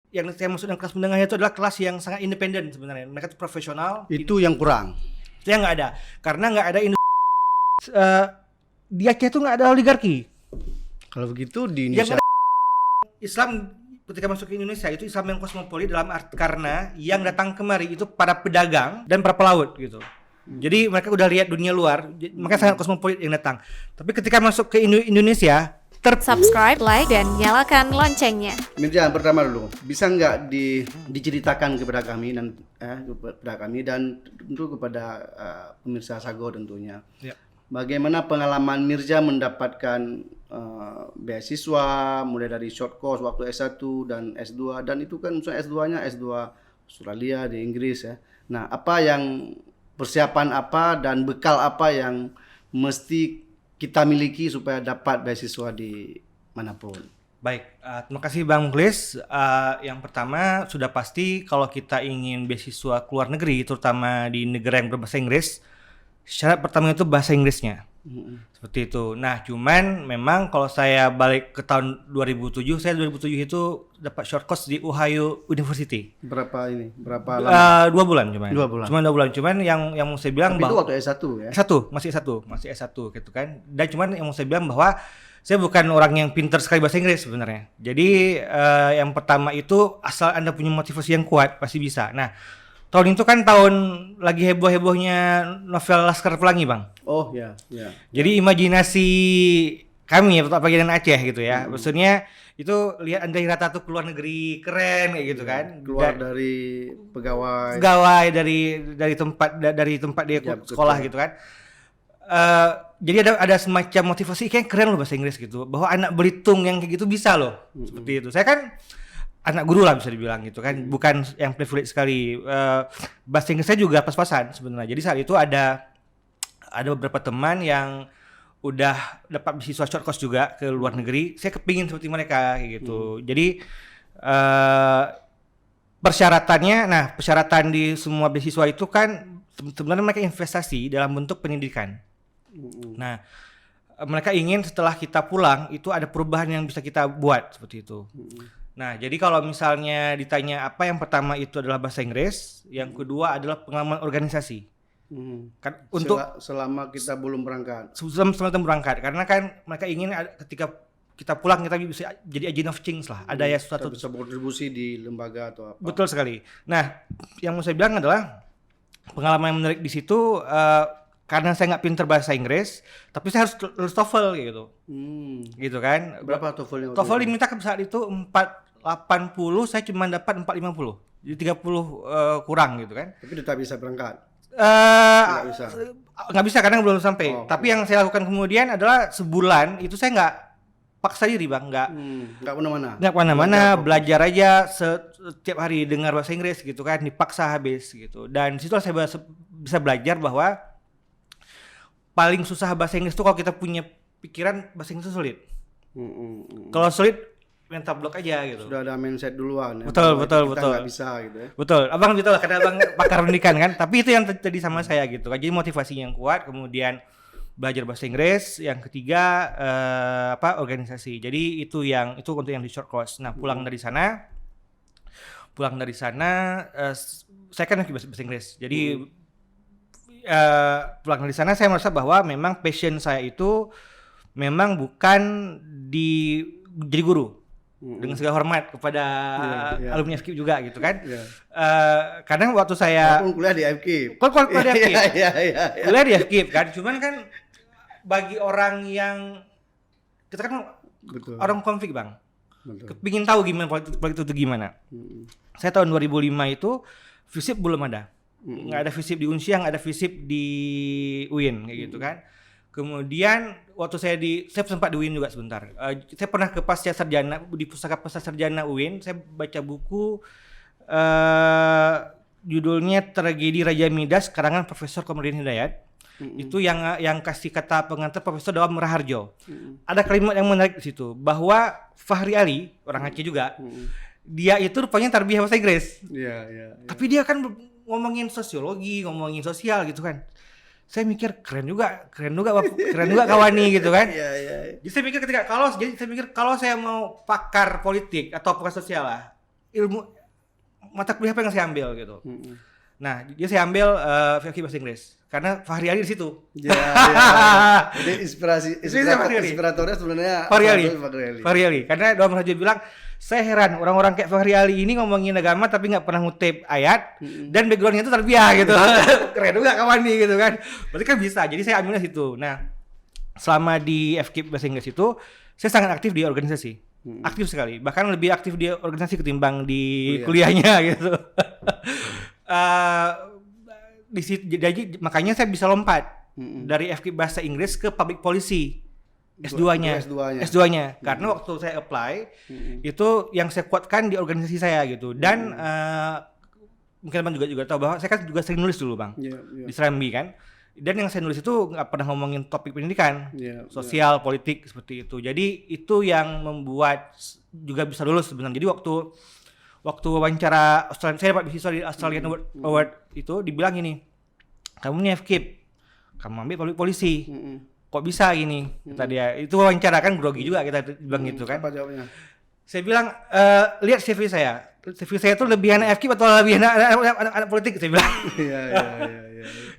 yang saya maksud dengan kelas menengah itu adalah kelas yang sangat independen sebenarnya. Mereka itu profesional. Itu yang kurang. Itu yang nggak ada. Karena nggak ada di Aceh itu nggak ada oligarki. Kalau begitu di Yang Indonesia ada Islam ketika masuk ke Indonesia itu Islam yang kosmopolit dalam arti karena yang datang kemari itu para pedagang dan para pelaut gitu. Jadi mereka udah lihat dunia luar, makanya sangat kosmopolit yang datang. Tapi ketika masuk ke Indonesia, Subscribe, like, dan nyalakan loncengnya. Mirja, pertama dulu, bisa nggak diceritakan kepada kami dan tentu kepada pemirsa Sago tentunya, Ya. bagaimana pengalaman Mirja mendapatkan beasiswa mulai dari short course waktu S1 dan S2, dan itu kan misalnya S2-nya S2 Australia di Inggris ya. Nah, apa yang persiapan apa dan bekal apa yang mesti kita miliki supaya dapat beasiswa di manapun? Baik, terima kasih Bang Mukhlis. Yang pertama sudah pasti kalau kita ingin beasiswa ke luar negeri, terutama di negara yang berbahasa Inggris, syarat pertama itu bahasa Inggrisnya. Seperti itu. Nah, cuman memang kalau saya balik ke tahun 2007, saya 2007 itu dapat short course di Ohio University. Berapa lama? 2 bulan cuman. 2 bulan. Cuman 2 bulan. Cuman yang mau saya bilang Tapi itu bahwa waktu S1 ya? masih S1 gitu kan. Dan cuman yang mau saya bilang bahwa saya bukan orang yang pintar sekali bahasa Inggris sebenarnya. Jadi yang pertama itu asal Anda punya motivasi yang kuat pasti bisa. Nah, tahun itu kan tahun lagi heboh-hebohnya novel Laskar Pelangi, Bang. Oh ya. Jadi imajinasi kami ya, apalagi dan Aceh gitu ya. Maksudnya itu lihat Andai Rata tuh keluar negeri keren kayak gitu kan. Keluar dari pegawai. Dari tempat dia Ya, sekolah betul. gitu kan. Jadi ada semacam motivasi kayak keren loh bahasa Inggris gitu. Bahwa anak Belitung yang kayak gitu bisa loh. Seperti itu. Saya kan anak guru lah bisa dibilang gitu kan. Bukan yang privilege sekali. Bahasa Inggris saya juga pas-pasan sebenarnya. Jadi saat itu ada beberapa teman yang udah dapat beasiswa short course juga ke luar negeri. Saya kepingin seperti mereka kayak gitu. Jadi persyaratan di semua beasiswa itu kan sebenarnya mereka investasi dalam bentuk pendidikan. Nah, mereka ingin setelah kita pulang itu ada perubahan yang bisa kita buat seperti itu. Nah, jadi kalau misalnya ditanya apa, yang pertama itu adalah bahasa Inggris, yang kedua adalah pengalaman organisasi. Kan untuk selama kita belum berangkat. sebelum kita berangkat, karena kan mereka ingin ketika kita pulang kita bisa jadi agent of change lah. Ada ya Kita suatu. bisa berkontribusi di lembaga atau apa. Betul sekali. Nah, yang mau saya bilang adalah pengalaman yang menarik di situ karena saya nggak pinter bahasa Inggris, tapi saya harus lulus TOEFL gitu. Gitu kan. Berapa TOEFL-nya? TOEFL diminta saat itu 480, saya cuma dapat 450. Jadi 30 kurang gitu kan. Tapi tetap bisa berangkat. Nggak bisa karena belum sampai. Oh, Tapi yang saya lakukan kemudian adalah sebulan itu saya nggak paksa diri, Bang, nggak Nggak kemana-mana. belajar aja setiap hari dengar bahasa Inggris gitu kan, dipaksa habis gitu. Dan situ saya bisa belajar bahwa paling susah bahasa Inggris itu kalau kita punya pikiran bahasa Inggris itu sulit. Kalau sulit mental block aja gitu. Sudah ada mindset duluan. Betul. Kita nggak bisa gitu ya. Betul, abang betul karena abang pakar pendidikan kan. Tapi itu yang terjadi sama saya gitu kan. Jadi motivasi yang kuat, kemudian belajar bahasa Inggris. Yang ketiga organisasi. Jadi itu untuk yang di short course. Nah pulang dari sana, saya kan bahasa Inggris. Jadi pulang dari sana saya merasa bahwa memang passion saya itu memang bukan jadi guru. Dengan segala hormat kepada alumni FKIP juga gitu kan. Kadang waktu saya walaupun kuliah di FKIP. Kuliah di FKIP. Iya. Kuliah di FKIP kan. Cuman kan bagi orang yang kita kan Betul. orang konflik, Bang. Betul. Kepingin tahu gimana politik itu gimana. Saya tahun 2005 itu FISIP belum ada. Nggak ada FISIP di Unsia, nggak ada FISIP di UIN kayak gitu kan. Kemudian waktu saya sempat di UIN juga sebentar. Saya pernah ke Pasca Sarjana di Pusaka Pasca Sarjana UIN. Saya baca buku judulnya Tragedi Raja Midas karangan Profesor Komarudin Hidayat. Itu yang kasih kata pengantar Profesor Dawam Raharjo. Ada kalimat yang menarik di situ bahwa Fahri Ali, orang Aceh juga, dia itu rupanya tarbiyah bahasa Inggris. Iya. Tapi dia kan ngomongin sosiologi, ngomongin sosial gitu kan. Saya mikir keren juga kawan nih gitu kan. Iya. Jadi saya mikir kalau saya mau pakar politik atau pakar sosial lah, ilmu mata kuliah apa yang saya ambil gitu. Nah, jadi saya ambil FK bahasa Inggris karena Fahri Ali di situ. Ya. Jadi inspiratornya sebenarnya Fahri Ali. Karena Doa Raja bilang, saya heran orang-orang kayak Fahri Ali ini ngomongin agama tapi nggak pernah ngutip ayat dan backgroundnya itu tarbiyah gitu. Keren juga kawan nih gitu kan. Berarti kan bisa. Jadi saya ambilnya situ. Nah, selama di FK bahasa Inggris itu saya sangat aktif di organisasi. Aktif sekali. Bahkan lebih aktif di organisasi ketimbang di kuliahnya gitu. Di situ, jadi makanya saya bisa lompat dari FK bahasa Inggris ke public policy S2-nya. Karena waktu saya apply itu yang saya kuatkan di organisasi saya gitu. Dan mungkin teman juga tahu bahwa saya kan juga sering nulis dulu Bang di Serambi kan. Dan yang saya nulis itu nggak pernah ngomongin topik pendidikan, sosial, politik seperti itu. Jadi itu yang membuat juga bisa lulus sebenarnya. Jadi waktu wawancara saya dapat beasiswa di Australian Award itu dibilang gini, kamu nih FKIP, kamu ambil public policy, kok bisa gini? Kata dia. Itu wawancara kan grogi juga kita bilang gitu kan. Apa jawabnya? Saya bilang lihat CV saya tuh lebih anak FKIP atau lebih anak politik saya bilang. Iya.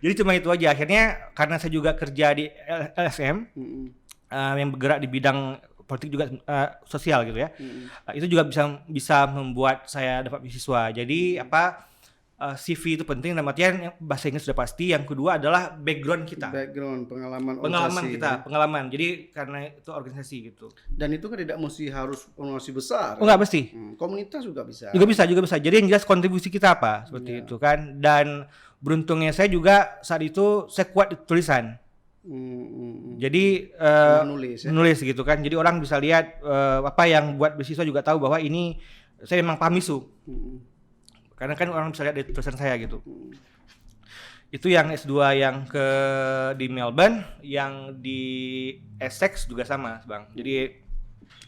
Jadi cuma itu aja. Akhirnya karena saya juga kerja di LSM yang bergerak di bidang politik juga sosial gitu ya. Itu juga bisa membuat saya dapat beasiswa. Jadi CV itu penting dalam artian bahasa Inggris sudah pasti. Yang kedua adalah background kita. Pengalaman. Jadi karena itu organisasi gitu. Dan itu kan tidak harus organisasi besar. Oh, enggak mesti. Komunitas juga bisa. Juga bisa. Jadi yang jelas kontribusi kita apa seperti itu kan. Dan beruntungnya saya juga saat itu saya kuat di tulisan. Jadi menulis gitu kan. Jadi orang bisa lihat apa yang buat beasiswa juga tahu bahwa ini saya memang paham isu. Karena kan orang bisa lihat dari tulisan saya gitu. Itu yang S2 yang di Melbourne, yang di Essex juga sama, Bang. Jadi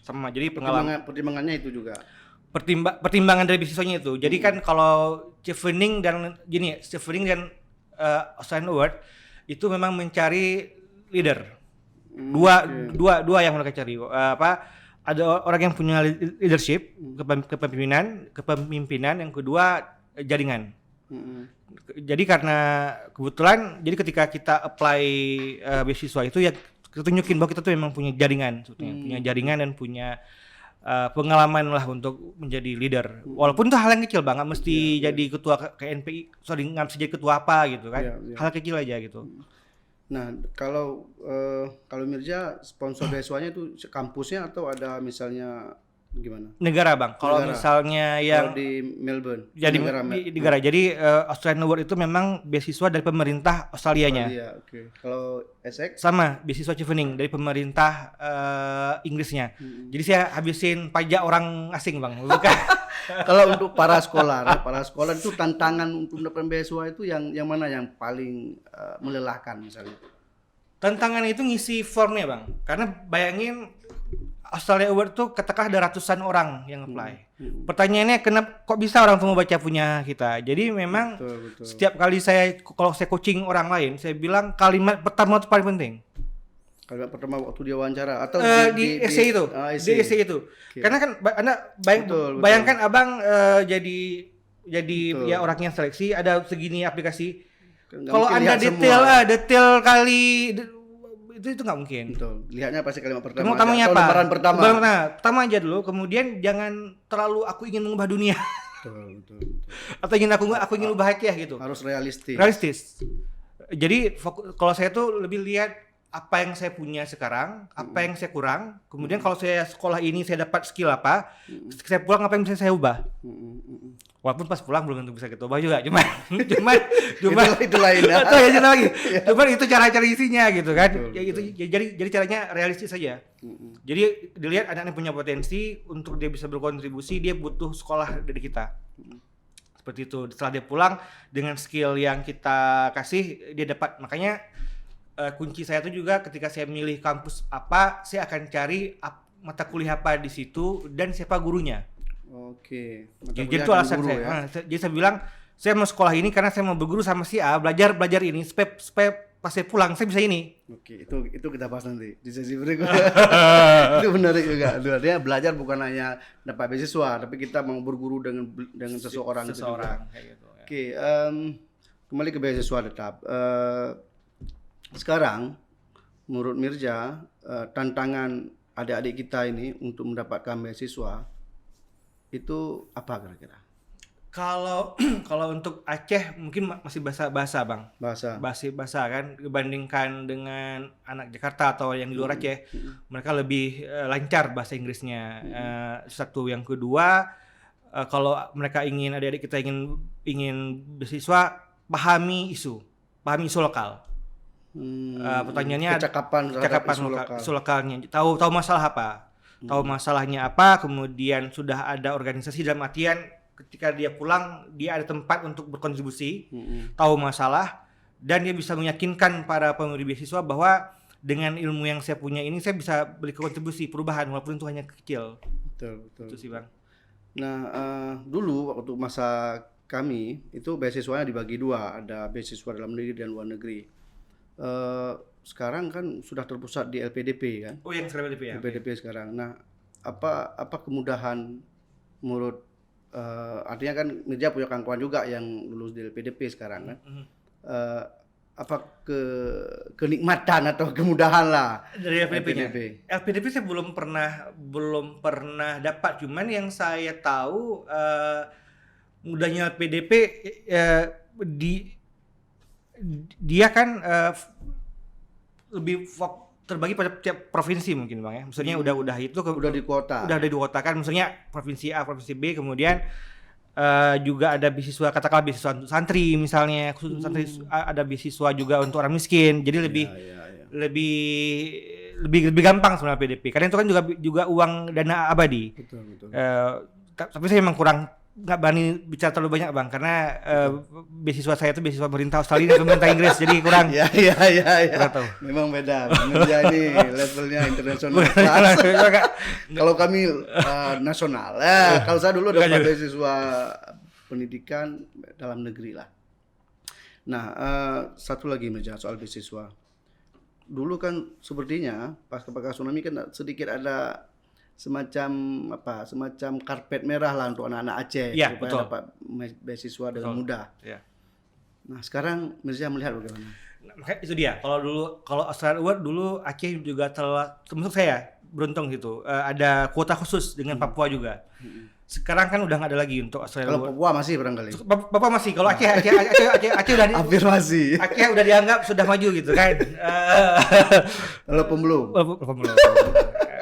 sama. Jadi pertimbangannya itu juga. Pertimbangan dari beasiswanya itu. Jadi kan kalau Chevening dan Australian Award itu memang mencari leader. Dua yang mereka cari. Ada orang yang punya leadership, kepemimpinan, yang kedua jaringan. Jadi karena kebetulan, jadi ketika kita apply beasiswa itu ya kita tunjukin bahwa kita tuh memang punya jaringan, punya jaringan dan punya pengalaman lah untuk menjadi leader. Walaupun itu hal yang kecil Bang, nggak mesti jadi ketua KNPI, nggak mesti jadi ketua apa gitu kan, hal kecil aja gitu. Nah, kalau Mirja sponsor beasiswanya itu kampusnya atau ada misalnya gimana? Negara Bang. Kalau misalnya yang di Melbourne, jadi negara. Jadi Australian Award itu memang beasiswa dari pemerintah Australianya. Oke. Kalau Essex sama beasiswa Chevening dari pemerintah Inggrisnya. Jadi saya habisin pajak orang asing Bang. Bukan. Kalau untuk para sekolah itu tantangan untuk mendapatkan beasiswa itu yang mana yang paling melelahkan misalnya? Tantangan itu ngisi formnya Bang. Karena bayangin Australia Award tuh katakanlah ada ratusan orang yang apply. Pertanyaannya kok bisa orang tuh mau baca punya kita? Jadi memang betul. Setiap kali kalau saya coaching orang lain, saya bilang kalimat pertama itu paling penting. Kalimat pertama waktu dia wawancara atau di essay itu. Di essay itu. Okay. Karena kan Anda bayangkan Abang jadi betul. Ya orang yang seleksi ada segini aplikasi. Kalau Anda detail kali itu nggak mungkin. Betul. Lihatnya pasti kalimat pertama. Pertamanya apa? Lembaran pertama. Pertama aja dulu. Kemudian jangan terlalu aku ingin mengubah dunia. Betul. Atau aku ingin bahagia gitu. Harus realistis. Jadi kalau saya tuh lebih lihat apa yang saya punya sekarang, apa yang saya kurang. Kemudian kalau saya sekolah ini saya dapat skill apa, saya pulang apa yang bisa saya ubah. Walaupun pas pulang belum tentu bisa kita ubah juga, cuman itu lain ya. Atau ya lagi. Cuman itu cara-cara isinya gitu kan. Betul. Jadi caranya realistis saja. Jadi dilihat anak-anak punya potensi untuk dia bisa berkontribusi, dia butuh sekolah dari kita. Seperti itu. Setelah dia pulang dengan skill yang kita kasih, dia dapat. Makanya kunci saya itu juga ketika saya milih kampus apa, saya akan cari mata kuliah apa di situ dan siapa gurunya. Oke. Jadi itu alasan saya. Ya? Jadi saya bilang saya mau sekolah ini karena saya mau berguru sama si A, belajar ini supaya pas saya pulang saya bisa ini. Oke, itu kita bahas nanti di sesi berikutnya. Itu menarik juga. Itu artinya belajar bukan hanya dapat beasiswa, tapi kita mau berguru dengan seseorang. Itu juga. Kayak gitu. Ya. Oke, kembali ke beasiswa tetap. Sekarang, menurut Mirja, tantangan adik-adik kita ini untuk mendapatkan beasiswa itu apa kira-kira? Kalau kalau untuk Aceh mungkin masih bahasa Bang. Bahasa kan dibandingkan dengan anak Jakarta atau yang di luar Aceh, mereka lebih lancar bahasa Inggrisnya. Satu, yang kedua, kalau mereka adik-adik kita ingin beasiswa, pahami isu lokal. Pertanyaannya kecakapan isu lokalnya, tahu masalah apa, tahu masalahnya apa, kemudian sudah ada organisasi dalam artian ketika dia pulang dia ada tempat untuk berkontribusi, tahu masalah, dan dia bisa meyakinkan para pemberi beasiswa bahwa dengan ilmu yang saya punya ini saya bisa beri kontribusi perubahan walaupun itu hanya kecil. Betul. Itu sih Bang. Nah, dulu waktu masa kami itu beasiswanya dibagi dua, ada beasiswa dalam negeri dan luar negeri. Sekarang kan sudah terpusat di LPDP kan? Oh, yang sekarang LPDP ya. LPDP sekarang. Nah, apa kemudahan menurut artinya kan Mirja punya kawan-kawan juga yang lulus di LPDP sekarang kan? Apa kenikmatan atau kemudahan lah dari LPDP-nya? LPDP saya belum pernah dapat, cuman yang saya tahu mudahnya LPDP dia kan lebih terbagi pada tiap provinsi mungkin Bang ya. Maksudnya udah itu udah di kota. Udah dikotakan, maksudnya provinsi A, provinsi B, kemudian juga ada beasiswa, katakanlah beasiswa untuk santri misalnya, khusus santri, ada beasiswa juga untuk orang miskin. Jadi lebih gampang sebenarnya PDP. Karena itu kan juga uang dana abadi. Betul. Tapi saya memang nggak berani bicara terlalu banyak Bang, karena beasiswa saya itu beasiswa pemerintah Australia dan pemerintah Inggris, jadi kurang. Ya. Kurang tahu. Memang beda. Mirja ini levelnya internasional. Kalau kami nasional. Kalau saya dulu dapat beasiswa pendidikan dalam negeri lah. Nah, satu lagi Mirja soal beasiswa. Dulu kan sepertinya pasca tsunami kan sedikit ada semacam karpet merah lah untuk anak-anak Aceh ya, supaya betul. dapat beasiswa dengan mudah. Ya. Nah, sekarang Mirja melihat bagaimana? Nah, makanya itu dia. Kalau Australia Award dulu Aceh juga termasuk saya beruntung gitu. Ada kuota khusus dengan Papua juga. Sekarang kan udah nggak ada lagi untuk Australia Kalau Award. Papua masih barangkali. Papua masih. Kalau Aceh udah Afirmasi. Aceh udah dianggap sudah maju gitu kan. Kalau belum.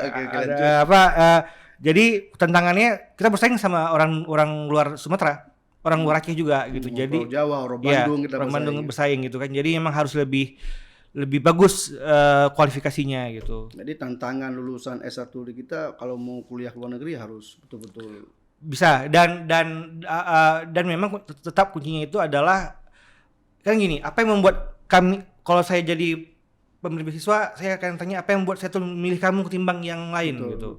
Oke, jadi tantangannya kita bersaing sama orang luar Sumatera, orang luar Aceh juga gitu. Jadi Jawa, orang Bandung kita orang Bandung bersaing gitu kan. Jadi memang harus lebih bagus kualifikasinya gitu. Jadi tantangan lulusan S1 di kita kalau mau kuliah ke luar negeri harus betul-betul bisa, dan memang tetap kuncinya itu adalah kan gini, apa yang membuat kami, kalau saya jadi pemberi beasiswa, saya akan tanya apa yang membuat saya tuh memilih kamu ketimbang yang lain. Betul.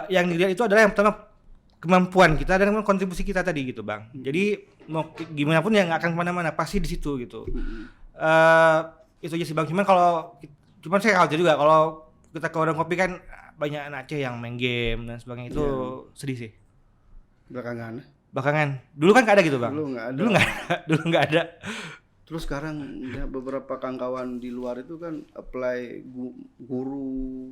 Yang dilihat itu adalah yang pertama kemampuan kita dan kontribusi kita tadi gitu Bang. Jadi mau gimana pun ya nggak akan kemana-mana, pasti di situ gitu. Itu aja sih Bang. Cuman saya khawatir juga kalau kita ke warung kopi kan banyak anak Aceh yang main game dan sebagainya, itu sedih sih. Belakangan. Dulu kan nggak ada gitu Bang. Dulu nggak ada. Terus sekarang ya, beberapa kawan-kawan di luar itu kan apply guru,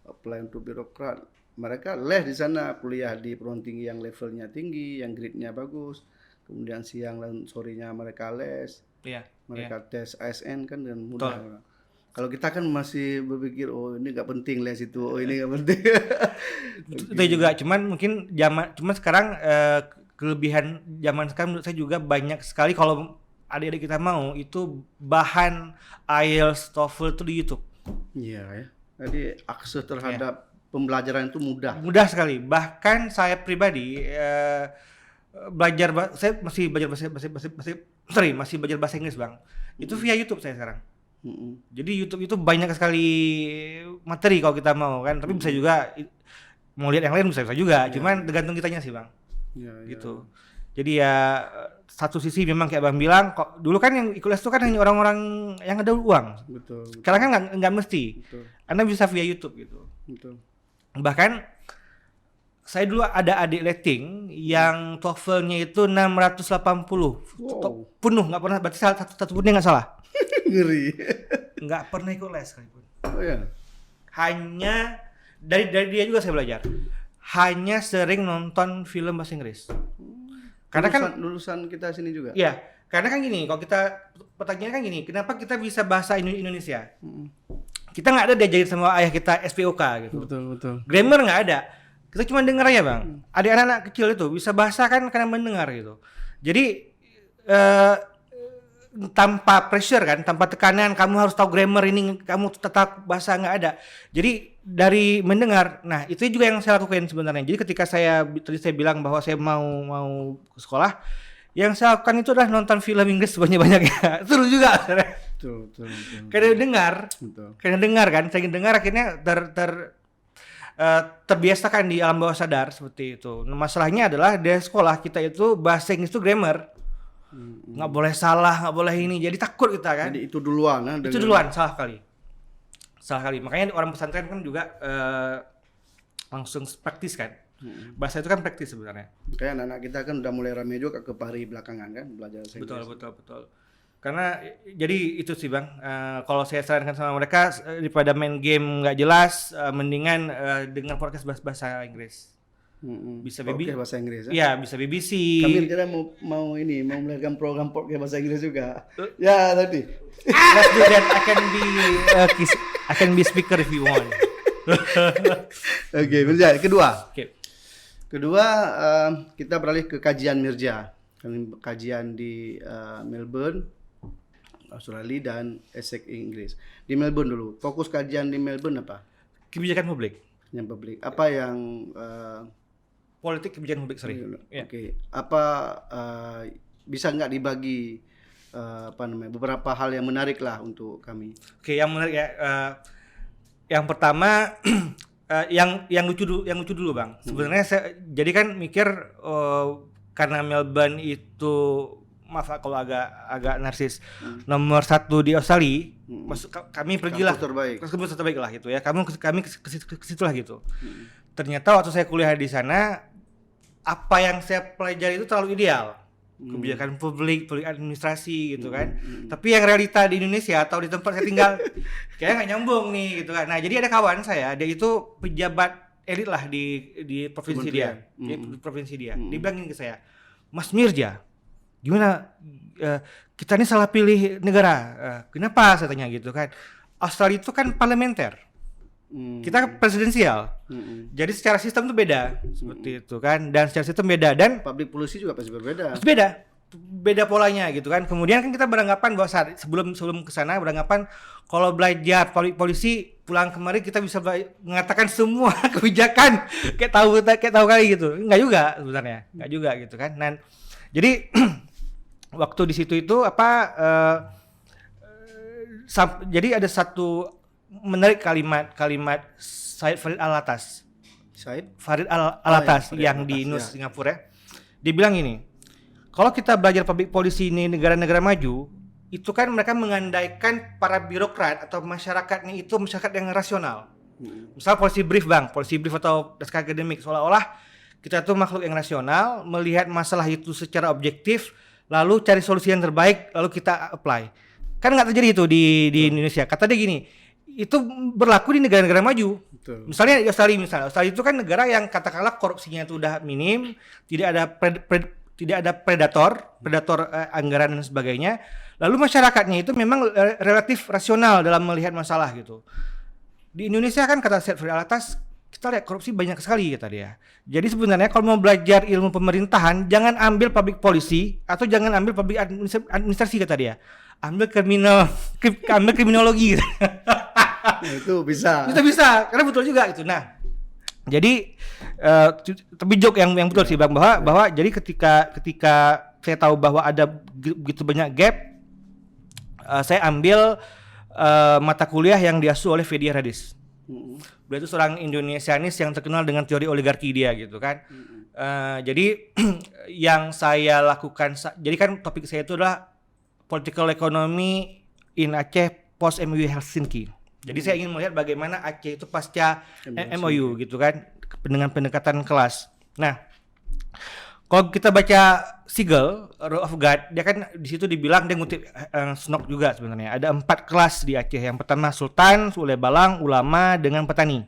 apply untuk birokrat. Mereka les di sana, kuliah di perguruan tinggi yang levelnya tinggi, yang grade-nya bagus. Kemudian siang dan sorenya mereka les. Mereka tes ASN kan dengan mudah. Kalau kita kan masih berpikir, oh ini nggak penting les itu, oh ini nggak penting. Itu juga, cuman sekarang kelebihan zaman sekarang menurut saya juga banyak sekali kalau adik-adik kita mau itu bahan IELTS, TOEFL itu di YouTube. Iya ya. Jadi akses terhadap pembelajaran itu mudah. Mudah sekali. Bahkan saya pribadi saya masih belajar bahasa Inggris Bang. Itu via YouTube saya sekarang. Jadi YouTube itu banyak sekali materi kalau kita mau kan. Tapi bisa juga mau lihat yang lain bisa juga. Cuman tergantung kitanya sih Bang. Gitu. Jadi ya satu sisi memang kayak Bang bilang, kok dulu kan yang ikut les itu kan hanya orang-orang yang ada uang. Betul. Sekarang kan nggak mesti. Betul. Anda bisa via YouTube gitu. Betul. Bahkan saya dulu ada adik letting yang TOEFL-nya itu 680. Wow. Penuh, nggak pernah, berarti satu pun dia nggak salah. Ngeri. Nggak pernah ikut les sekalipun. Oh ya. Hanya dari dia juga saya belajar. Hanya sering nonton film bahasa Inggris. Karena kan lulusan kita sini juga. iya, karena kan gini, kalau kita pertanyaannya kan gini, kenapa kita bisa bahasa Indonesia? Kita nggak ada diajarin sama ayah kita SPOK gitu. Betul. Grammar nggak ada. Kita cuma dengar aja, Bang. Ada anak-anak kecil itu bisa bahasa kan karena mendengar gitu. Jadi tanpa pressure kan, tanpa tekanan kamu harus tahu grammar ini, kamu tetap bahasa nggak ada. Jadi dari mendengar, nah itu juga yang saya lakukan sebenarnya. Jadi ketika tadi saya bilang bahwa saya mau ke sekolah, yang saya lakukan itu adalah nonton film Inggris sebanyak-banyaknya. Seru juga. Betul. Karena dengar, Betul. karena dengar kan, saya dengar akhirnya terbiasakan di alam bawah sadar seperti itu. Nah, masalahnya adalah di sekolah kita itu bahasa Inggris itu grammar. Nggak boleh salah, nggak boleh ini. Jadi takut kita kan. Jadi itu duluan. Itu duluan, salah kali. Makanya orang pesantren kan juga langsung praktis kan. Bahasa itu kan praktis sebenarnya. Kayak anak-anak kita kan udah mulai rame juga ke Pari belakangan kan belajar bahasa Inggris. Betul. Karena jadi itu sih Bang, kalau saya sarankan sama mereka daripada main game nggak jelas, mendingan dengar podcast bahasa Inggris. Bisa bahasa Inggris ya? Iya, bisa BBC. Kami rencana mau melahirkan program podcast bahasa Inggris juga. Ya tadi. Let's do that. I can be speaker if you want. Oke, Mirja. Oke. Kedua, kita beralih ke kajian Mirja. Kami kajian di Melbourne, Australia dan Essex Inggris. Di Melbourne dulu. Fokus kajian di Melbourne apa? Kebijakan publik. Yang publik. Apa yang Politik kebijakan publik sering. Ya. Oke. Apa bisa nggak dibagi beberapa hal yang menarik lah untuk kami? Oke, yang menarik ya. Yang pertama yang lucu dulu Bang. Sebenarnya saya jadi kan mikir karena Melbourne itu maaf kalau agak narsis nomor 1 di Australia, kami pergilah kampus terbaik lah gitu ya. Kami ke situ lah gitu. Ternyata waktu saya kuliah di sana, apa yang saya pelajari itu terlalu ideal. Kebijakan publik administrasi gitu kan. Tapi yang realita di Indonesia atau di tempat saya tinggal kayaknya nggak nyambung nih gitu kan. Nah, jadi ada kawan saya, dia itu pejabat elit lah di provinsi dia. Di provinsi dia. Dia bilang gini ke saya, "Mas Mirja, gimana kita ini salah pilih negara? Kenapa?" saya tanya gitu kan. Australia itu kan parlementer. Kita presidensial. Jadi secara sistem tuh beda seperti itu kan, dan secara sistem beda dan public policy juga pasti berbeda. Beda polanya gitu kan. Kemudian kan kita beranggapan bahwa sebelum ke sana beranggapan kalau belajar public policy pulang kemari kita bisa mengatakan semua kebijakan kayak tahu kali gitu. Enggak juga sebenarnya. Enggak juga gitu kan. Dan jadi waktu di situ itu jadi ada satu menarik kalimat Syed Farid Alatas. Farid Alatas yang di NUS Singapura ya. Dia bilang gini, kalau kita belajar public policy ini negara-negara maju, itu kan mereka mengandaikan para birokrat atau masyarakatnya itu masyarakat yang rasional. Misal policy brief atau naskah akademik, seolah-olah kita tuh makhluk yang rasional, melihat masalah itu secara objektif, lalu cari solusi yang terbaik, lalu kita apply. Kan nggak terjadi itu di Indonesia. Kata dia gini, itu berlaku di negara-negara maju. Betul. Misalnya Australia itu kan negara yang katakanlah korupsinya itu udah minim, tidak ada predator anggaran dan sebagainya. Lalu masyarakatnya itu memang relatif rasional dalam melihat masalah gitu. Di Indonesia kan kata Syed Farid Alatas, kita lihat korupsi banyak sekali kata dia. Jadi sebenarnya kalau mau belajar ilmu pemerintahan, jangan ambil public policy atau jangan ambil public administrasi kata dia. Ambil kriminologi gitu. Itu bisa karena betul juga gitu. Nah, jadi tapi joke yang betul sih Bang, bahwa jadi ketika saya tahu bahwa ada begitu banyak gap, saya ambil mata kuliah yang diasuh oleh Vedya Radis. Beliau itu seorang Indonesianis yang terkenal dengan teori oligarki dia gitu kan. Jadi yang saya lakukan, jadi kan topik saya itu adalah political economy in Aceh post MOU Helsinki. Jadi saya ingin melihat bagaimana Aceh itu pasca MOU gitu kan, dengan pendekatan kelas. Nah, kalau kita baca Sigel, Rule of God, dia kan di situ dibilang, dia ngutip Snok juga sebenarnya. Ada 4 kelas di Aceh. Yang pertama Sultan, Sule Balang, ulama dengan petani.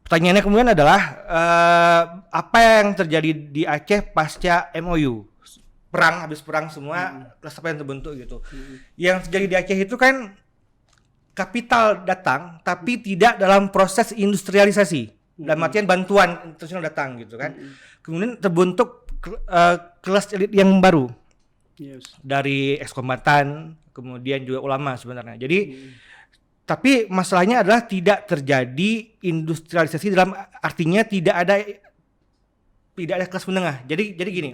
Pertanyaannya kemudian adalah apa yang terjadi di Aceh pasca MOU? Habis perang semua, kelas apa yang terbentuk gitu. Yang terjadi di Aceh itu kan kapital datang tapi tidak dalam proses industrialisasi. Dalam artian bantuan internasional datang gitu kan. Kemudian terbentuk kelas elit yang baru. Dari ekskombatan, kemudian juga ulama sebenarnya. Jadi tapi masalahnya adalah tidak terjadi industrialisasi, dalam artinya tidak ada kelas menengah. Jadi gini.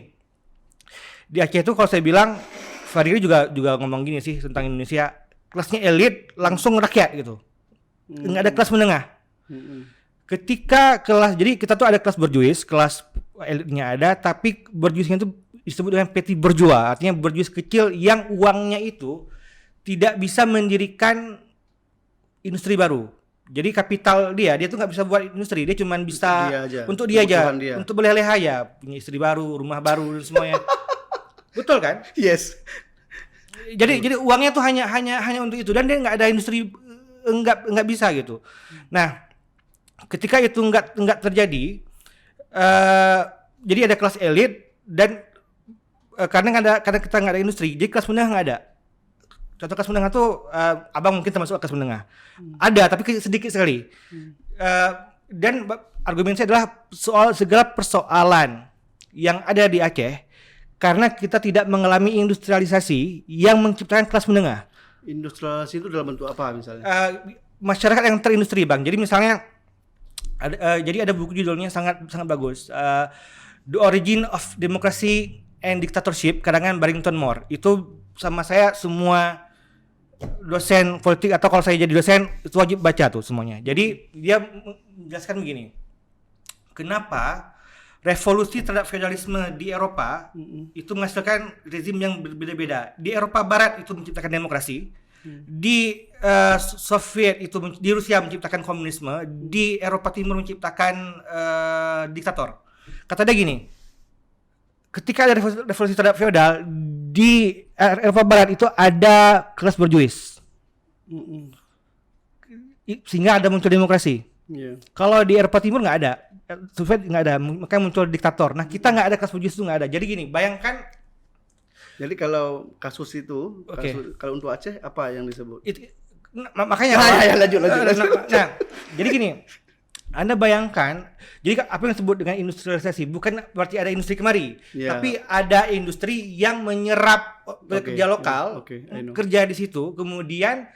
Di Aceh itu kalau saya bilang, Fadili juga ngomong gini sih tentang Indonesia, kelasnya elit langsung rakyat gitu. Enggak ada kelas menengah. Ketika jadi kita tuh ada kelas berjuis, kelas elitnya ada, tapi berjuisnya itu disebut dengan petit bourgeois, artinya berjuis kecil yang uangnya itu tidak bisa mendirikan industri baru. Jadi kapital dia tuh nggak bisa buat industri, dia cuma bisa untuk dia aja, untuk berleha-leha ya, punya istri baru, rumah baru dan semuanya. Betul kan? Yes. Jadi uangnya tuh hanya untuk itu, dan dia nggak ada industri, nggak bisa gitu. Nah, ketika itu nggak terjadi, jadi ada kelas elit dan karena kita nggak ada industri, jadi kelas menengah nggak ada. Contoh kelas menengah tuh abang mungkin termasuk kelas menengah. Ada tapi sedikit sekali. Dan argumen saya adalah soal segala persoalan yang ada di Aceh karena kita tidak mengalami industrialisasi yang menciptakan kelas menengah. Industrialisasi itu dalam bentuk apa misalnya? Masyarakat yang terindustri, Bang. Jadi misalnya ada buku judulnya sangat bagus. The Origin of Democracy and Dictatorship karangan Barrington Moore. Itu sama saya semua dosen politik atau kalau saya jadi dosen itu wajib baca tuh semuanya. Jadi dia menjelaskan begini, kenapa revolusi terhadap feodalisme di Eropa itu menghasilkan rezim yang berbeda-beda. Di Eropa Barat itu menciptakan demokrasi, di Soviet itu, di Rusia menciptakan komunisme, di Eropa Timur menciptakan diktator. Kata dia gini, ketika ada revolusi terhadap feodal di Eropa Barat itu ada kelas berjuis, sehingga ada muncul demokrasi. Kalau di Eropa Timur nggak ada, Soviet nggak ada, makanya muncul diktator. Nah kita nggak ada kelas berjuis itu nggak ada. Jadi gini, bayangkan. Jadi kalau kasus itu, kalau untuk Aceh apa yang disebut? Makanya. Lanjut. Nah, jadi gini. Anda bayangkan, jadi apa yang disebut dengan industrialisasi bukan berarti ada industri kemari, tapi ada industri yang menyerap pekerja lokal, kerja di situ, kemudian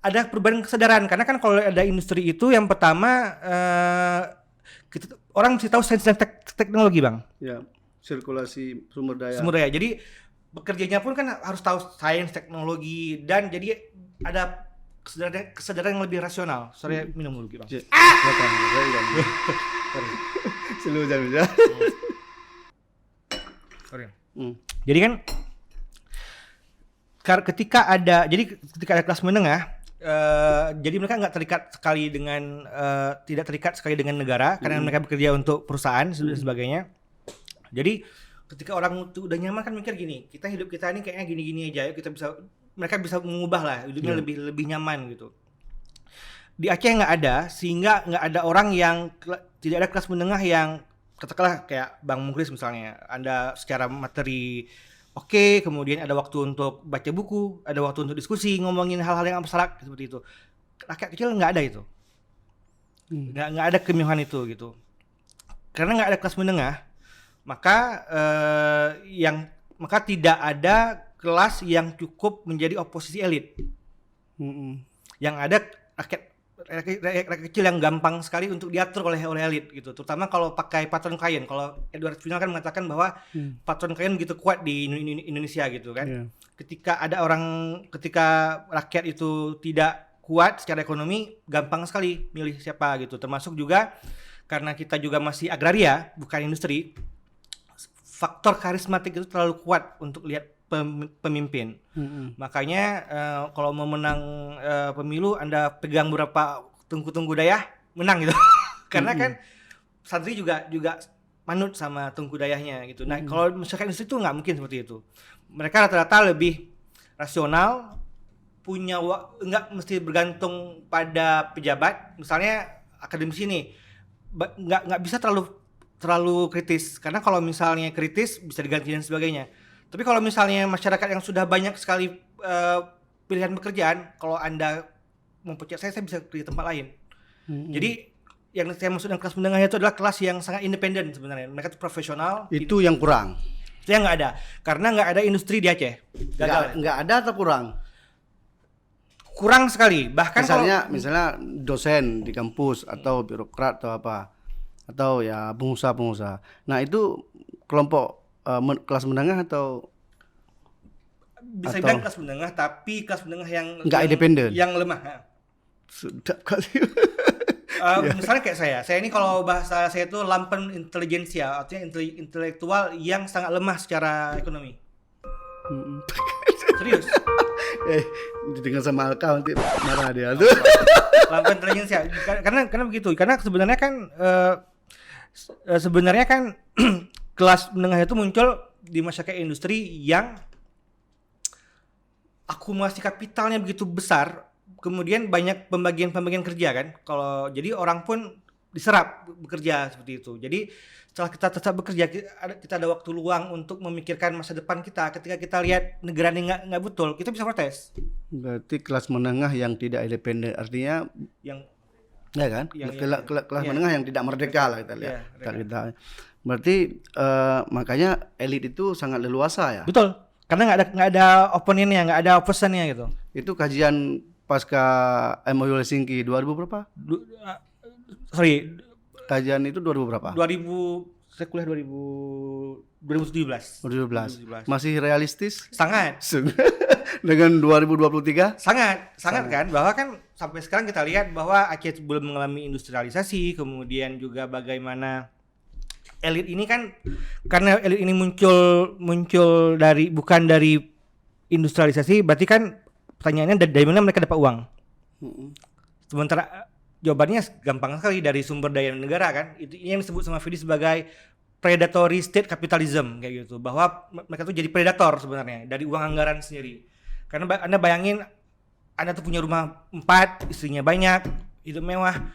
ada perubahan kesadaran. Karena kan kalau ada industri itu, yang pertama orang mesti tahu sains dan teknologi, Bang. Ya, sirkulasi sumber daya. Jadi bekerjanya pun kan harus tahu sains, teknologi, dan jadi ada kesadaran yang lebih rasional. Sorry, minum dulu Bang. Selalu jangan. Sorry. Jadi kan ketika ada kelas menengah, jadi mereka nggak terikat sekali dengan tidak terikat sekali dengan negara karena mereka bekerja untuk perusahaan dan sebagainya. Jadi ketika orang itu udah nyaman kan mikir gini, hidup kita ini kayaknya gini-gini aja, mereka bisa mengubah lah hidupnya lebih nyaman gitu. Di Aceh nggak ada, sehingga nggak ada orang yang tidak ada kelas menengah yang katakanlah kayak Bang Mukhlis misalnya, Anda secara materi oke, kemudian ada waktu untuk baca buku, ada waktu untuk diskusi, ngomongin hal-hal yang abstrak seperti itu. Rakyat kecil nggak ada itu, nggak ada kemewaan itu gitu. Karena nggak ada kelas menengah, maka tidak ada kelas yang cukup menjadi oposisi elit. Yang ada rakyat kecil yang gampang sekali untuk diatur oleh elit gitu. Terutama kalau pakai patron klien. Kalau Edward Final kan mengatakan bahwa patron klien begitu kuat di Indonesia gitu kan. Ketika rakyat itu tidak kuat secara ekonomi, gampang sekali milih siapa gitu. Termasuk juga karena kita juga masih agraria, bukan industri, faktor karismatik itu terlalu kuat untuk lihat pemimpin. Makanya kalau mau menang pemilu, Anda pegang beberapa tungku dayah, menang gitu. Karena kan santri juga manut sama tungku dayahnya gitu. Nah, kalau masyarakat industri itu nggak mungkin seperti itu. Mereka rata-rata lebih rasional, nggak mesti bergantung pada pejabat. Misalnya akademisi ini nggak bisa terlalu kritis, karena kalau misalnya kritis bisa diganti dan sebagainya. Tapi kalau misalnya masyarakat yang sudah banyak sekali pilihan pekerjaan, kalau Anda mempercayai saya bisa di tempat lain. Jadi yang saya maksud dengan kelas menengah itu adalah kelas yang sangat independen sebenarnya. Mereka itu profesional. Itu yang kurang. Itu yang nggak ada, karena nggak ada industri di Aceh. Gagal. Nggak ada atau kurang? Kurang sekali. Bahkan misalnya dosen di kampus atau birokrat atau apa, atau ya pengusaha. Nah itu kelompok kelas menengah atau bisa dibilang kelas menengah, tapi kelas menengah yang nggak independen, yang lemah. Sudah kali. Misalnya kayak saya ini kalau bahasa saya itu lampen intelijensia, artinya intelektual yang sangat lemah secara ekonomi. Serius. Didengar sama Alka nanti marah dia tuh. Lampen intelijensia, karena begitu. Karena sebenarnya kan kelas menengah itu muncul di masyarakat industri yang akumulasi kapitalnya begitu besar, kemudian banyak pembagian kerja kan. Kalau jadi orang pun diserap bekerja seperti itu. Jadi setelah kita tetap bekerja, kita ada waktu luang untuk memikirkan masa depan kita. Ketika kita lihat negara ini nggak betul, kita bisa protes. Berarti kelas menengah yang tidak independen, artinya Yang ya kan? Kelas menengah yang tidak merdeka lah kita lihat. Kita. Berarti makanya elit itu sangat leluasa ya. betul. Karena nggak ada oponennya, nggak ada opposite-nya gitu. Itu kajian pasca MOU Helsinki 2000 berapa? Kajian itu 2000 berapa? 2000, saya kuliah 2017. 2017. Masih realistis? Sangat. Dengan 2023? Sangat kan, bahwa kan sampai sekarang kita lihat bahwa Aceh belum mengalami industrialisasi, kemudian juga bagaimana elit ini kan, karena elit ini muncul bukan dari industrialisasi, berarti kan pertanyaannya dari mana mereka dapat uang. Sementara jawabannya gampang sekali, dari sumber daya negara kan. Itu yang disebut sama Fidi sebagai predatory state capitalism kayak gitu, bahwa mereka tuh jadi predator sebenarnya dari uang anggaran sendiri. Karena Anda bayangin, Anda tuh punya rumah 4, istrinya banyak, hidup mewah,